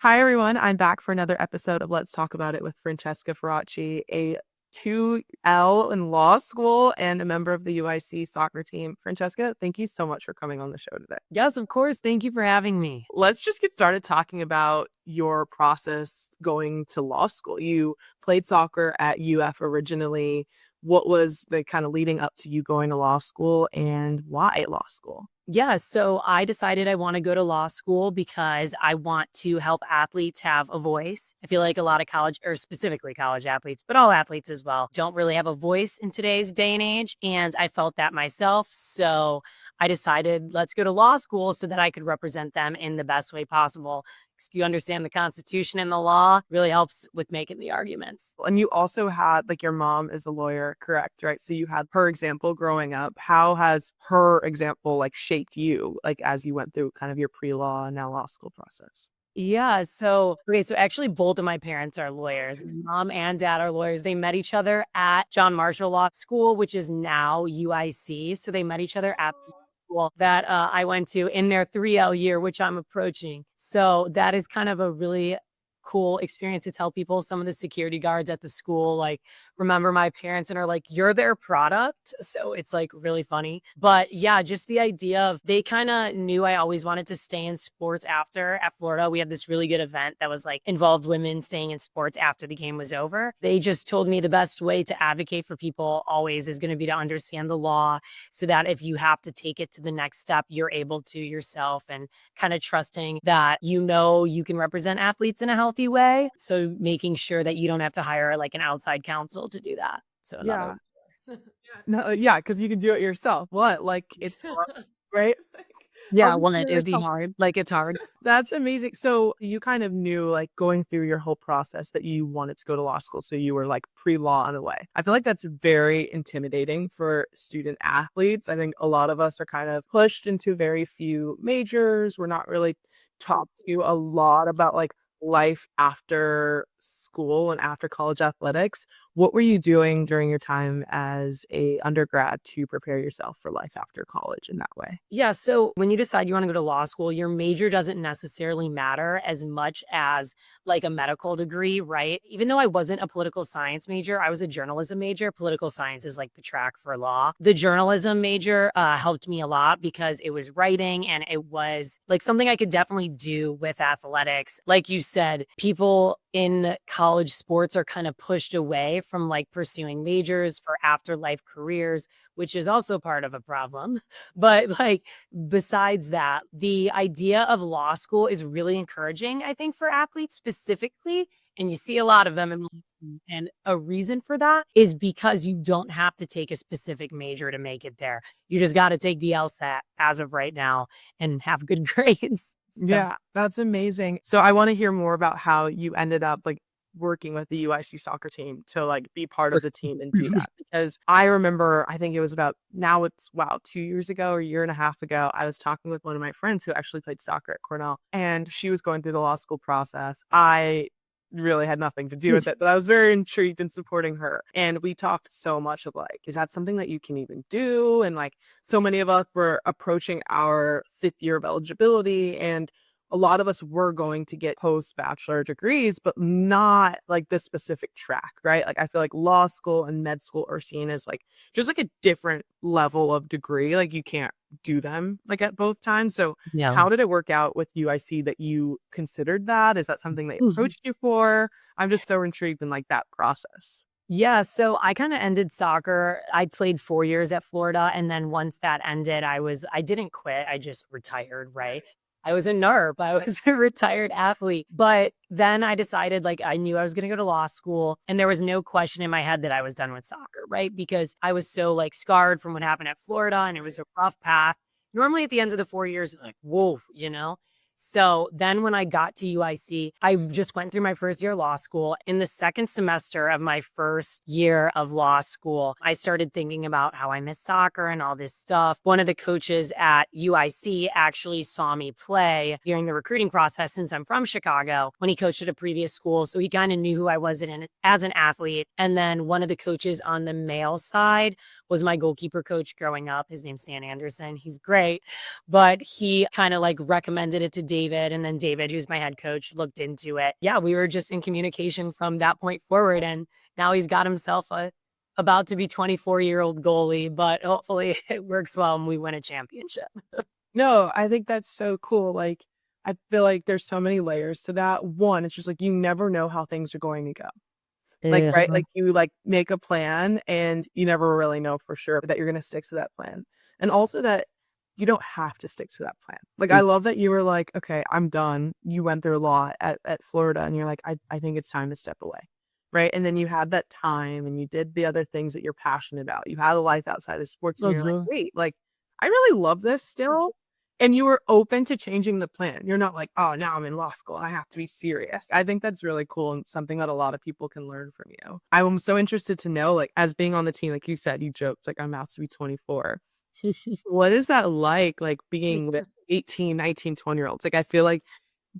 Hi, everyone. I'm back for another episode of Let's Talk About It with Francesca Faraci, a 2L in law school and a member of the UIC soccer team. Francesca, thank you so much for coming on the show today. Yes, of course. Thank you for having me. Let's just get started talking about your process going to law school. You played soccer at UF originally. What was the kind of leading up to you going to law school and why law school? Yeah, so I decided I want to go to law school because I want to help athletes have a voice. I feel like a lot of college, or specifically college athletes, but all athletes as well, don't really have a voice in today's day and age. And I felt that myself. So I decided let's go to law school so that I could represent them in the best way possible. If you understand the Constitution and the law, really helps with making the arguments. And you also had, like, your mom is a lawyer, correct? Right. So you had her example growing up. How has her example, like, shaped you, like, as you went through kind of your pre-law and now law school process? Yeah. So actually, both of my parents are lawyers. My mom and dad are lawyers. They met each other at John Marshall Law School, which is now UIC. So they met each other at the school that I went to in their 3L year, which I'm approaching. So that is kind of a really cool experience to tell people. Some of the security guards at the school like remember my parents and are like, you're their product. So it's like really funny. But yeah, just the idea of they kind of knew I always wanted to stay in sports after. At Florida, we had this really good event that was like involved women staying in sports after the game was over. They just told me the best way to advocate for people always is going to be to understand the law so that if you have to take it to the next step, you're able to yourself, and kind of trusting that you can represent athletes in a healthy way. So making sure that you don't have to hire like an outside counsel to do that. So another Yeah. No, yeah, because you can do it yourself. What? Like, it's hard, right? Like, are yeah, we one doing it'd be ourselves? hard. Like it's hard. That's amazing. So you kind of knew, like, going through your whole process that you wanted to go to law school. So you were like pre-law in a way. I feel like that's very intimidating for student athletes. I think a lot of us are kind of pushed into very few majors. We're not really taught to a lot about like life after school and after college athletics. What were you doing during your time as a undergrad to prepare yourself for life after college in that way? Yeah. So when you decide you want to go to law school, your major doesn't necessarily matter as much as like a medical degree, right? Even though I wasn't a political science major, I was a journalism major. Political science is like the track for law. The journalism major helped me a lot because it was writing and it was like something I could definitely do with athletics. Like you said, people in college sports are kind of pushed away from like pursuing majors for afterlife careers, which is also part of a problem. But like besides that, the idea of law school is really encouraging, I think, for athletes specifically. And you see a lot of them in law school. And a reason for that is because you don't have to take a specific major to make it there. You just got to take the LSAT as of right now and have good grades. So Yeah, that's amazing. So I want to hear more about how you ended up like working with the UIC soccer team to like be part of the team and do that. Because I remember, I think it was about now it's wow, 2 years ago or a year and a half ago, I was talking with one of my friends who actually played soccer at Cornell and she was going through the law school process. I really had nothing to do with it, but I was very intrigued in supporting her. And we talked so much of like, is that something that you can even do? And like so many of us were approaching our fifth year of eligibility and a lot of us were going to get post bachelor degrees, but not like the specific track, right? Like I feel like law school and med school are seen as like just like a different level of degree. Like you can't do them like at both times. So yeah. how did it work out with UIC that you considered that? Is that something they approached you for? I'm just so intrigued in like that process. Yeah, so I kind of ended soccer. I played 4 years at Florida, and then once that ended, I didn't quit. I just retired, right? I was a NERP. I was a retired athlete. But then I decided like I knew I was going to go to law school, and there was no question in my head that I was done with soccer, right? Because I was so like scarred from what happened at Florida, and it was a rough path. Normally at the end of the 4 years, like, whoa, you know? So then when I got to UIC, I just went through my first year of law school. In the second semester of my first year of law school, I started thinking about how I miss soccer and all this stuff. One of the coaches at UIC actually saw me play during the recruiting process since I'm from Chicago when he coached at a previous school. So he kind of knew who I was as an athlete. And then one of the coaches on the male side was my goalkeeper coach growing up. His name's Stan Anderson. He's great, but he kind of like recommended it to David, and then David, who's my head coach, looked into it. Yeah, we were just in communication from that point forward, and now he's got himself a about to be 24-year-old goalie, but hopefully it works well and we win a championship. No, I think that's so cool. Like, I feel like there's so many layers to that. One, it's just like you never know how things are going to go. Like, right? Uh-huh. Like, you, like, make a plan and you never really know for sure that you're gonna stick to that plan. And also that you don't have to stick to that plan. Like, I Ex love that you were like, "Okay, I'm done." You went through a lot at Florida and you're like, I think it's time to step away." Right? And then you had that time and you did the other things that you're passionate about. You had a life outside of sports and you're like, Mhm. "Wait, like, I really love this still." And you were open to changing the plan. You're not like, "Oh, now I'm in law school. I have to be serious." I think that's really cool and something that a lot of people can learn from you. I'm so interested to know, like, as being on the team, like you said, you joked, like, I'm about to be 24. What is that like being with 18, 19, 20-year-olds? Like, I feel like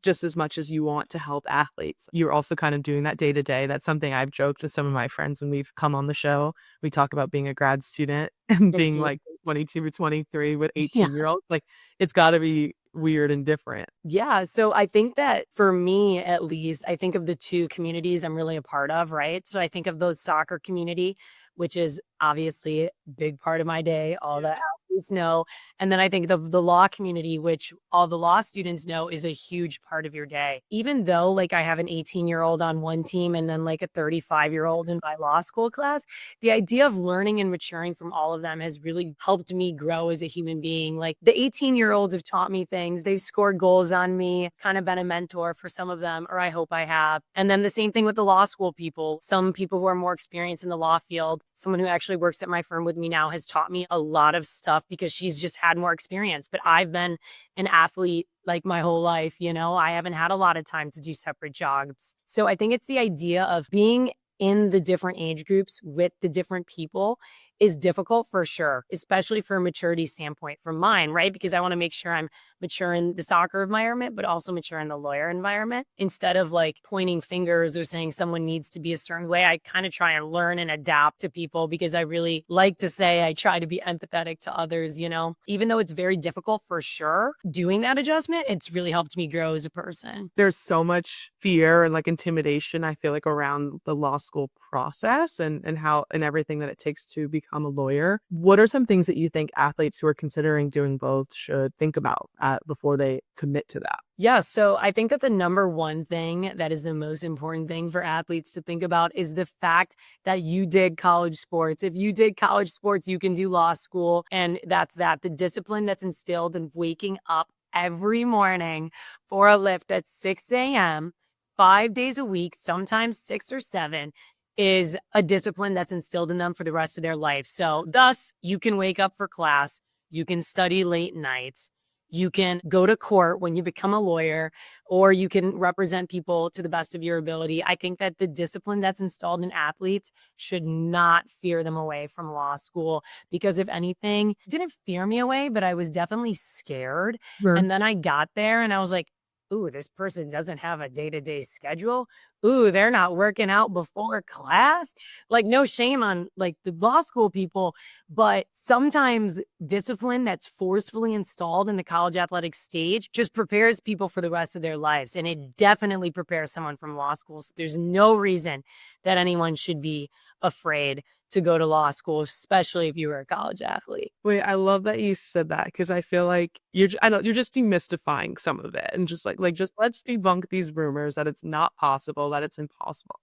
just as much as you want to help athletes, you're also kind of doing that day to day. That's something I've joked with some of my friends when we've come on the show. We talk about being a grad student and being Mhm. like 22 or 23 with Yeah. 18-year-olds. Like, it's gotta be weird and different. Yeah, so I think that for me, at least, I think of the 2 communities I'm really a part of, right? So I think of the soccer community, which is obviously a big part of my day, all the athletes know, and then I think the law community, which all the law students know is a huge part of your day. Even though, like, I have an 18-year-old on one team and then, like, a 35-year-old in my law school class, the idea of learning and maturing from all of them has really helped me grow as a human being. Like, the 18-year-olds have taught me things. They've scored goals on me, kind of been a mentor for some of them, or I hope I have. And then the same thing with the law school people. Some people who are more experienced in the law field, someone who actually works at my firm with me now has taught me a lot of stuff because she's just had more experience. But I've been an athlete like my whole life, you know, I haven't had a lot of time to do separate jobs. So I think it's the idea of being in the different age groups with the different people is difficult for sure, especially for a maturity standpoint from mine, right? Because I want to make sure I'm mature in the soccer environment, but also mature in the lawyer environment. Instead of like pointing fingers or saying someone needs to be a certain way, I kind of try and learn and adapt to people because I really like to say I try to be empathetic to others, you know? Even though it's very difficult for sure, doing that adjustment, it's really helped me grow as a person. There's so much fear and, like, intimidation, I feel like, around the law school process and how and everything that it takes to become a lawyer. What are some things that you think athletes who are considering doing both should think about, before they commit to that? Yeah, so I think that the number one thing that is the most important thing for athletes to think about is the fact that you did college sports. If you did college sports, you can do law school. And that's that. The discipline that's instilled in waking up every morning for a lift at 6 a.m., 5 days a week, sometimes 6 or 7, is a discipline that's instilled in them for the rest of their life. So, thus, you can wake up for class, you can study late nights, you can go to court when you become a lawyer, or you can represent people to the best of your ability. I think that the discipline that's installed in athletes should not fear them away from law school because, if anything, it didn't fear me away, but I was definitely scared. Sure. And then I got there and I was like, ooh, this person doesn't have a day to day schedule. Ooh, they're not working out before class. Like, no shame on like the law school people, but sometimes discipline that's forcefully installed in the college athletic stage just prepares people for the rest of their lives. And it definitely prepares someone from law school. So there's no reason that anyone should be afraid to go to law school, especially if you were a college athlete. Wait, I love that you said that because I feel like I know you're just demystifying some of it and just just let's debunk these rumors that it's not possible, that it's impossible.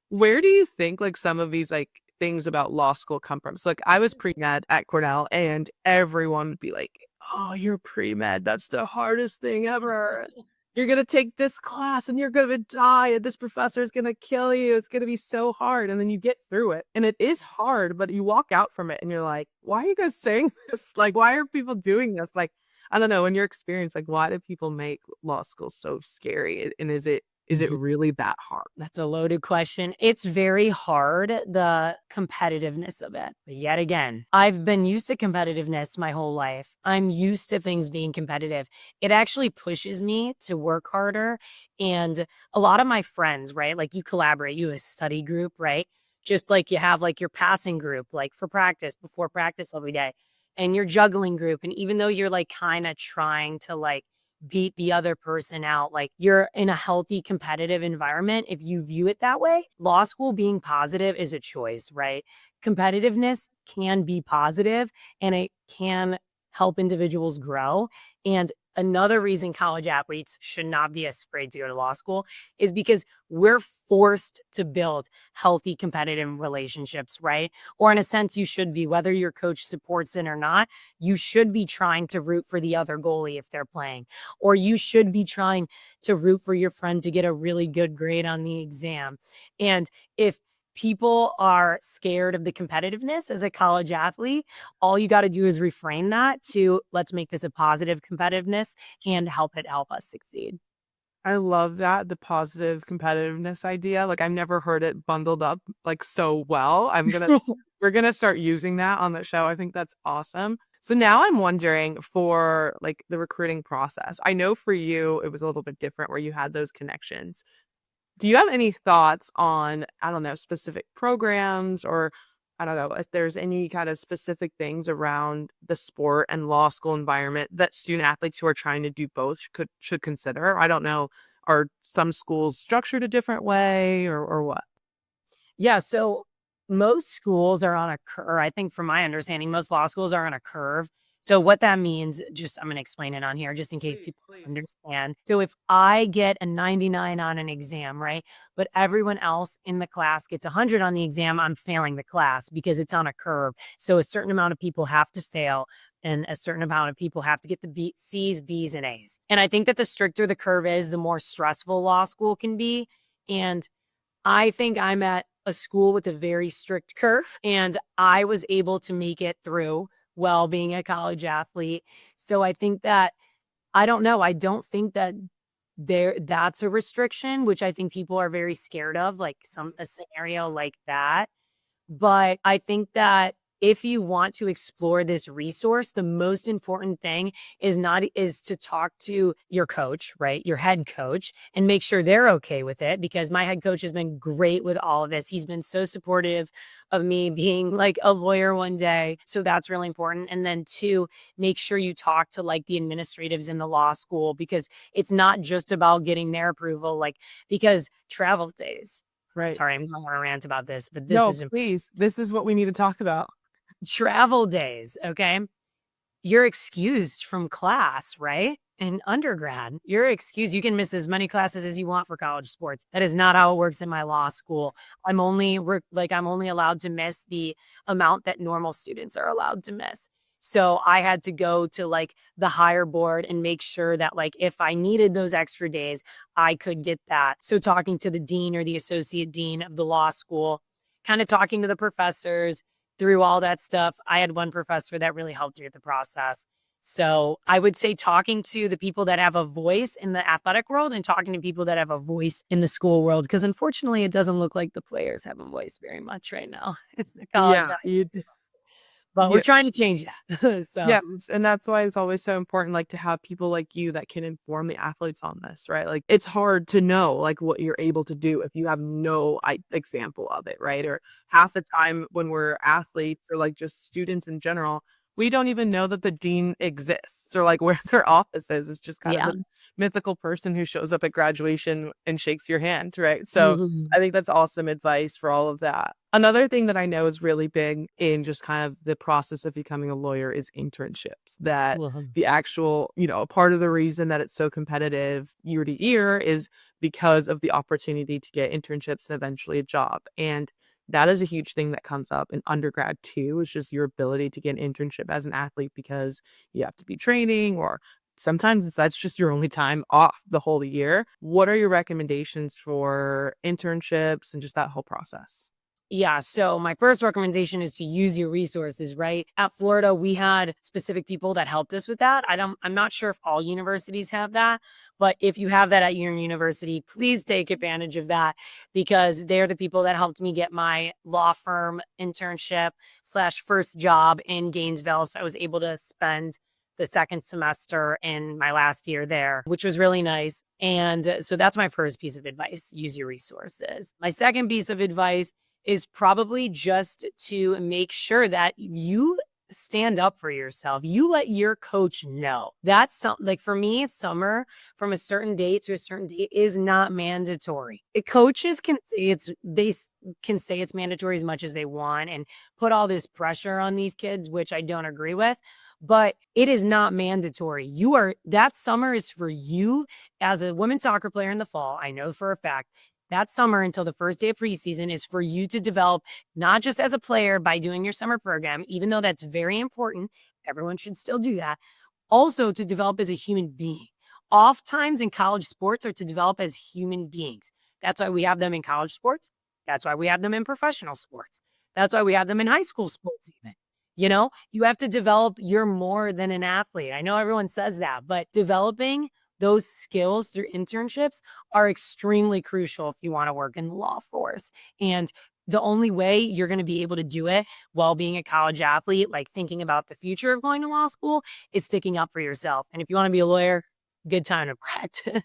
Where do you think, like, some of these, like, things about law school come from? So, like, I was pre-med at Cornell, and everyone would be like, "Oh, you're pre-med. That's the hardest thing ever. You're gonna take this class, and you're gonna die, and this professor is gonna kill you. It's gonna be so hard." And then you get through it, and it is hard, but you walk out from it, and you're like, "Why are you guys saying this? Like, why are people doing this?" Like, I don't know, in your experience, like, why do people make law school so scary? And is it really that hard? That's a loaded question. It's very hard, the competitiveness of it. But yet again, I've been used to competitiveness my whole life. I'm used to things being competitive. It actually pushes me to work harder. And a lot of my friends, right? Like you collaborate, you have a study group, right? Just like you have like your passing group, like for practice, before practice every day, and your juggling group. And even though you're like kind of trying to like beat the other person out. Like, you're in a healthy competitive environment. If you view it that way, law school being positive is a choice, right? Competitiveness can be positive and it can help individuals grow. And another reason college athletes should not be afraid to go to law school is because we're forced to build healthy competitive relationships, right? Or in a sense, you should be, whether your coach supports it or not, you should be trying to root for the other goalie if they're playing, or you should be trying to root for your friend to get a really good grade on the exam. And if people are scared of the competitiveness as a college athlete, all you got to do is reframe that to, let's make this a positive competitiveness and help us succeed. I love that, the positive competitiveness idea. Like, I've never heard it bundled up like so well. We're gonna start using that on the show. I think that's awesome. So now I'm wondering for like the recruiting process. I know for you it was a little bit different where you had those connections. Do you have any thoughts on, I don't know, specific programs or I don't know if there's any kind of specific things around the sport and law school environment that student athletes who are trying to do both should consider? I don't know. Are some schools structured a different way or what? Yeah, so most schools are on a curve. I think from my understanding, most law schools are on a curve. So what that means, just I'm going to explain it on here just in case Please, people don't please. understand. So if I get a 99 on an exam, right? But everyone else in the class gets 100 on the exam, I'm failing the class because it's on a curve. So a certain amount of people have to fail and a certain amount of people have to get the C's, B's, and A's. And I think that the stricter the curve is, the more stressful law school can be. And I think I'm at a school with a very strict curve, and I was able to make it through while being a college athlete. So I think that I don't know, I don't think that that's a restriction, which I think people are very scared of, like a scenario like that. But I think that if you want to explore this resource, the most important thing is to talk to your coach, right? Your head coach, and make sure they're okay with it, because my head coach has been great with all of this. He's been so supportive of me being like a lawyer one day. So that's really important. And then two, make sure you talk to like the administratives in the law school, because it's not just about getting their approval, like, because travel days. Right. Sorry, I'm going to rant about this, but this No, is please. This is what we need to talk about. travel days. Okay. You're excused from class, right? In undergrad, you're excused. You can miss as many classes as you want for college sports. That is not how it works in my law school. I'm only allowed to miss the amount that normal students are allowed to miss. So I had to go to like the higher board and make sure that like if I needed those extra days, I could get that. So talking to the dean or the associate dean of the law school, kind of talking to the professors through all that stuff. I had one professor that really helped me with the process. So I would say talking to the people that have a voice in the athletic world and talking to people that have a voice in the school world, because unfortunately it doesn't look like the players have a voice very much right now in the college. Yeah, you d But we're yeah. trying to change that. So Yes, and that's why it's always so important, like, to have people like you that can inform the athletes on this, right? Like, it's hard to know, like, what you're able to do if you have no example of it, right? Or half the time when we're athletes or, like, just students in general, we don't even know that the dean exists or, like, where their office is. It's just kind of yeah. this mythical person who shows up at graduation and shakes your hand, right? So, Mhm. I think that's awesome advice for all of that. Another thing that I know is really big in just kind of the process of becoming a lawyer is internships. That Mhm. the actual, a part of the reason that it's so competitive year to year is because of the opportunity to get internships and eventually a job. And that is a huge thing that comes up in undergrad too, is just your ability to get an internship as an athlete because you have to be training or sometimes that's just your only time off the whole year. What are your recommendations for internships and just that whole process? Yeah. So my first recommendation is to use your resources, right? At Florida, we had specific people that helped us with that. I'm not sure if all universities have that, but if you have that at your university, please take advantage of that, because they're the people that helped me get my law firm internship slash first job in Gainesville. So I was able to spend the second semester in my last year there, which was really nice. And so that's my first piece of advice: use your resources. My second piece of advice is probably just to make sure that you stand up for yourself. You let your coach know. That's like for me, summer from a certain date to a certain date is not mandatory. Coaches can say can say it's mandatory as much as they want and put all this pressure on these kids, which I don't agree with. But it is not mandatory. That summer is for you as a women's soccer player in the fall. I know for a fact that summer until the first day of preseason is for you to develop not just as a player by doing your summer program, even though that's very important. Everyone should still do that. Also to develop as a human being. Off times in college sports are to develop as human beings. That's why we have them in college sports. That's why we have them in professional sports. That's why we have them in high school sports even. You have to develop, you're more than an athlete. I know everyone says that, but developing those skills through internships are extremely crucial if you want to work in the law force. And the only way you're going to be able to do it while being a college athlete, like thinking about the future of going to law school, is sticking up for yourself. And if you want to be a lawyer, good time to practice.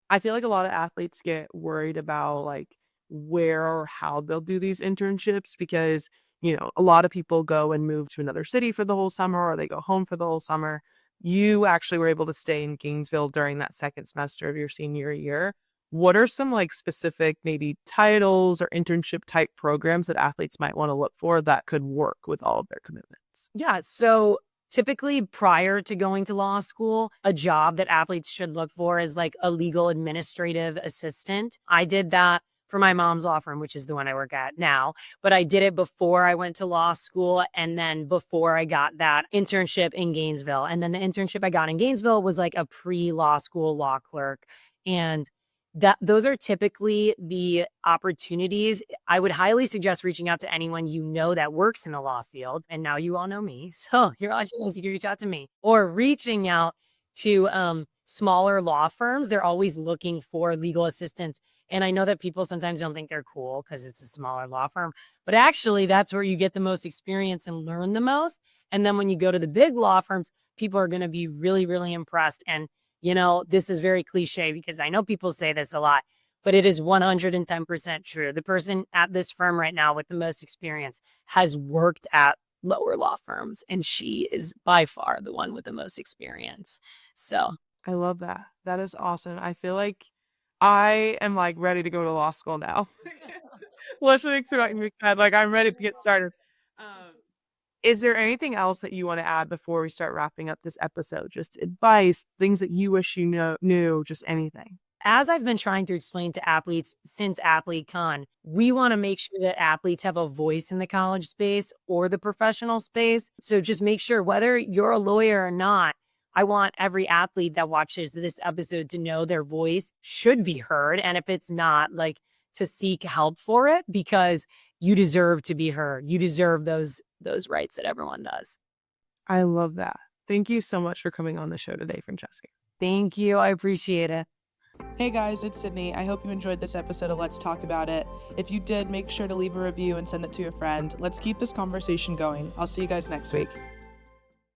I feel like a lot of athletes get worried about like where or how they'll do these internships because, a lot of people go and move to another city for the whole summer or they go home for the whole summer. You actually were able to stay in Gainesville during that second semester of your senior year. What are some like specific maybe titles or internship type programs that athletes might want to look for that could work with all of their commitments? Yeah. So typically prior to going to law school, a job that athletes should look for is like a legal administrative assistant. I did that for my mom's law firm, which is the one I work at now. But I did it before I went to law school and then before I got that internship in Gainesville. And then the internship I got in Gainesville was like a pre-law school law clerk. And those are typically the opportunities. I would highly suggest reaching out to anyone that works in the law field. And now you all know me. So you're all chance you can reach out to me or reaching out to smaller law firms. They're always looking for legal assistants. And I know that people sometimes don't think they're cool because it's a smaller law firm, but actually that's where you get the most experience and learn the most. And then when you go to the big law firms, people are going to be really, really impressed. And this is very cliche because I know people say this a lot, but it is 110% true. The person at this firm right now with the most experience has worked at lower law firms, and she is by far the one with the most experience. So I love that. That is awesome. I feel like I am like ready to go to law school now. Listening to what you said, like I'm ready to get started. Um, Is there anything else that you want to add before we start wrapping up this episode? Just advice, things that you wish knew, just anything. as I've been trying to explain to athletes since AthleteCon, we want to make sure that athletes have a voice in the college space or the professional space. So just make sure whether you're a lawyer or not, I want every athlete that watches this episode to know their voice should be heard. And if it's not, like to seek help for it because you deserve to be heard. You deserve those rights that everyone does. I love that. Thank you so much for coming on the show today, Francesca. Thank you. I appreciate it. Hey guys, it's Sydney. I hope you enjoyed this episode of Let's Talk About It. If you did, make sure to leave a review and send it to a friend. Let's keep this conversation going. I'll see you guys next week.